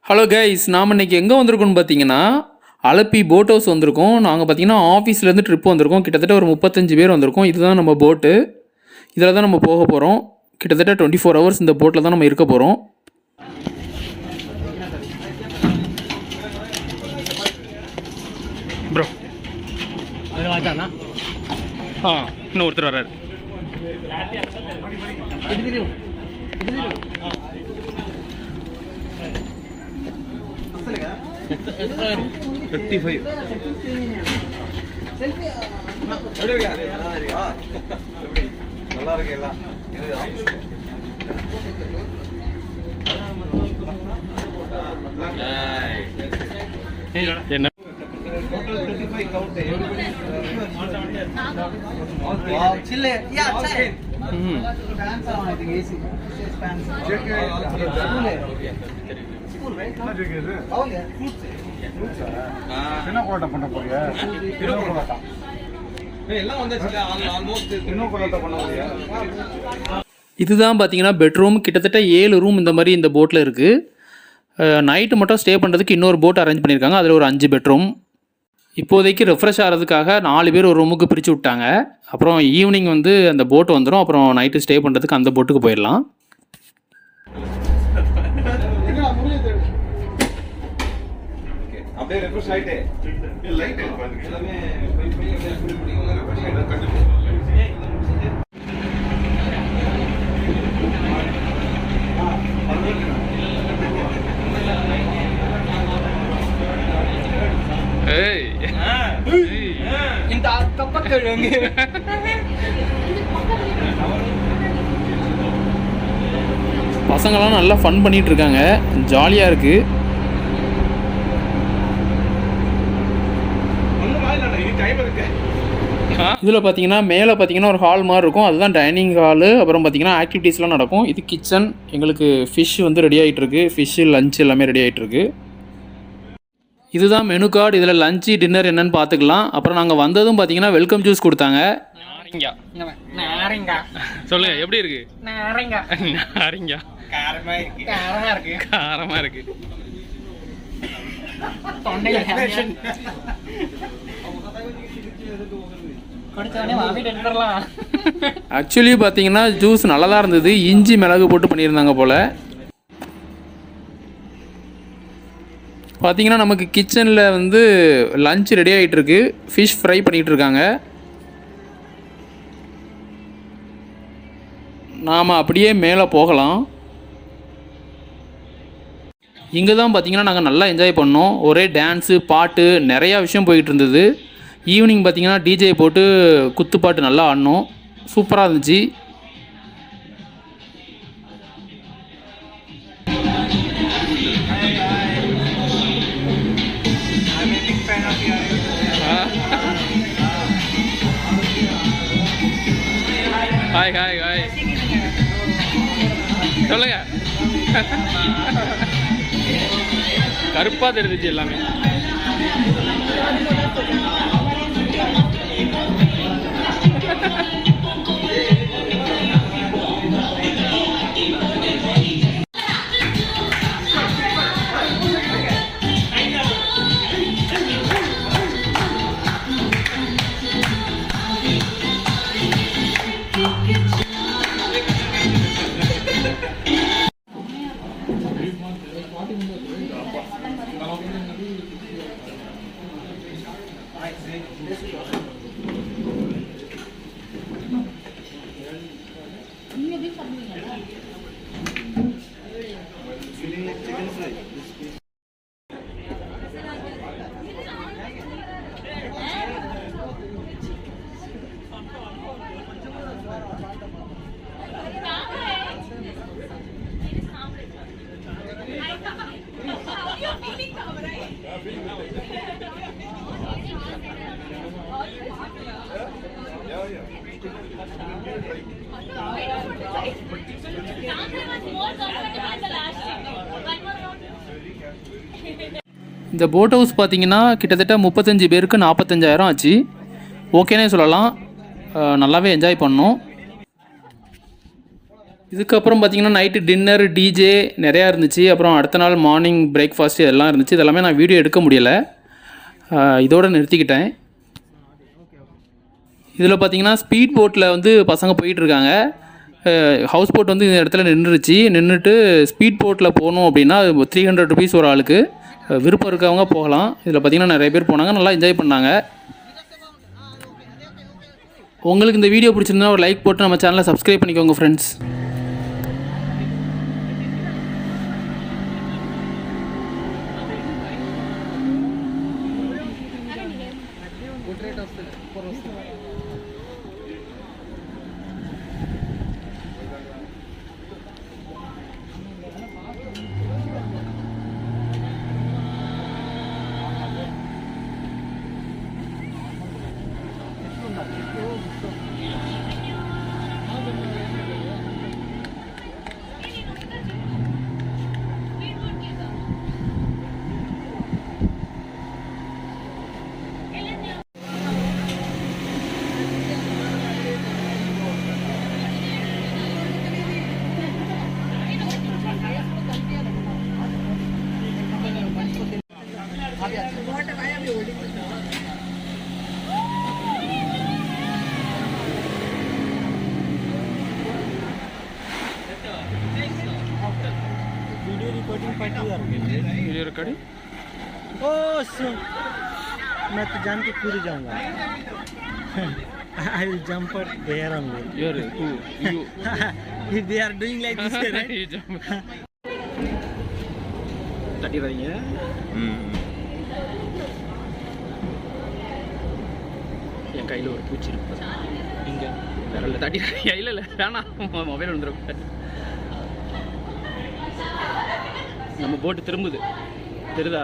Hello guys, நாம் இன்றைக்கி எங்கே வந்திருக்கோம்னு பார்த்தீங்கன்னா அலப்பி போட் ஹவுஸ் வந்திருக்கோம். நாங்கள் பார்த்தீங்கன்னா ஆஃபீஸ்லேருந்து ட்ரிப் வந்திருக்கோம். கிட்டத்தட்ட ஒரு 35 பேர் வந்திருக்கோம். இதுதான் நம்ம போட்டு. இதில் தான் நம்ம போக போகிறோம். கிட்டத்தட்ட 24 ஹவர்ஸ் இந்த போட்டில் தான் நம்ம இருக்க போகிறோம். ப்ரோ இன்னும் ஒருத்தர் வர்றாரு. என்ன இதுதான் பார்த்தீங்கன்னா பெட்ரூம். கிட்டத்தட்ட 7 ரூம் இந்த மாதிரி இந்த போட்டில் இருக்குது. நைட்டு மட்டும் ஸ்டே பண்ணுறதுக்கு இன்னொரு போட் அரேஞ்ச் பண்ணியிருக்காங்க. அதில் ஒரு 5 பெட்ரூம். இப்போதைக்கு ரெஃப்ரெஷ் ஆகிறதுக்காக 4 பேர் ஒரு ரூமுக்கு பிரித்து விட்டாங்க. அப்புறம் ஈவினிங் வந்து அந்த போட்டு வந்துடும். அப்புறம் நைட்டு ஸ்டே பண்ணுறதுக்கு அந்த போட்டுக்கு போயிடலாம். அப்படியே ரெஃப்ரெஷ் ஆயிட்டே லைட் எல்லாமே இந்த கப்பக்கிழங்கு பசங்களாம் நல்லா ஃபன் பண்ணிட்டு இருக்காங்க. ஜாலியாக இருக்குது. இதில் பார்த்தீங்கன்னா மேலே பார்த்தீங்கன்னா ஒரு ஹால் மாதிரி இருக்கும். அதுதான் டைனிங் ஹாலு. அப்புறம் பார்த்தீங்கன்னா ஆக்டிவிட்டீஸ்லாம் நடக்கும். இது கிச்சன். எங்களுக்கு ஃபிஷ் வந்து ரெடி ஆகிட்டுருக்கு. ஃபிஷ்ஷு லஞ்ச் எல்லாமே ரெடி ஆகிட்டுருக்கு. இதுதான் மெனு கார்டு. இதில் லஞ்சு டின்னர் என்னென்னு பார்த்துக்கலாம். அப்புறம் நாங்கள் வந்ததும் பார்த்தீங்கன்னா வெல்கம் ஜூஸ் கொடுத்தாங்க. சொல்லுங்க, எப்படி இருக்கு? காரமாக இருக்கு. ஆக்சுவலி பார்த்தீங்கன்னா ஜூஸ் நல்லா தான் இருந்தது. இஞ்சி மிளகு போட்டு பண்ணியிருந்தாங்க போல். பார்த்தீங்கன்னா நமக்கு கிச்சனில் வந்து லஞ்ச் ரெடி ஆகிட்டுருக்கு. ஃபிஷ் ஃப்ரை பண்ணிகிட்டு இருக்காங்க. நாம் அப்படியே மேலே போகலாம். இங்கே தான் பார்த்தீங்கன்னா நாங்கள் நல்லா என்ஜாய் பண்ணோம். ஒரே டான்ஸு பாட்டு நிறையா விஷயம் போய்கிட்டு இருந்தது. ஈவினிங் பார்த்தீங்கன்னா டிஜே போட்டு குத்துப்பாட்டு நல்லா ஆடினோம். சூப்பராக இருந்துச்சு. ஹாய் ஹாய் ஹாய் சொல்லுங்க. கருப்பாக தெரிஞ்சிச்சு எல்லாமே. இந்த போட் ஹவுஸ் பார்த்தீங்கன்னா கிட்டத்தட்ட 35 பேருக்கு 45,000 ஆச்சு. ஓகேனே சொல்லலாம். நல்லாவே என்ஜாய் பண்ணோம். இதுக்கப்புறம் பார்த்திங்கன்னா நைட்டு டின்னர் டிஜே நிறையா இருந்துச்சு. அப்புறம் அடுத்த நாள் மார்னிங் பிரேக்ஃபாஸ்ட்டு எல்லாம் இருந்துச்சு. இதெல்லாமே நான் வீடியோ எடுக்க முடியலை, இதோடு நிறுத்திக்கிட்டேன். இதில் பார்த்திங்கன்னா ஸ்பீட் போட்டில் வந்து பசங்க போயிட்டுருக்காங்க. ஹவுஸ் போட் வந்து இந்த இடத்துல நின்றுட்டு ஸ்பீட் போட்டில் போகணும் அப்படின்னா 300 ருபீஸ் ஒரு ஆளுக்கு. விருப்பம் இருக்கவங்க போகலாம். இதில் பார்த்திங்கன்னா நிறைய பேர் போனாங்க, நல்லா என்ஜாய் பண்ணாங்க. உங்களுக்கு இந்த வீடியோ பிடிச்சிருந்தா ஒரு லைக் போட்டு நம்ம சேனலை சப்ஸ்கிரைப் பண்ணிக்கோங்க ஃப்ரெண்ட்ஸ். वीडियो रिकॉर्डिंग ओह सुन, मैं तो जान के कूद जाऊंगा. I will jump out there only. you If they are doing like this, right? you jump. தட்டி வரீங்க. என் கையில் ஒரு பூச்சி இருக்கு இங்கே விரல தட்டி கையில் இல்லை வேணாம், மொபைல் வந்துடும். நம்ம போட்டு திரும்புது தெரியுதா?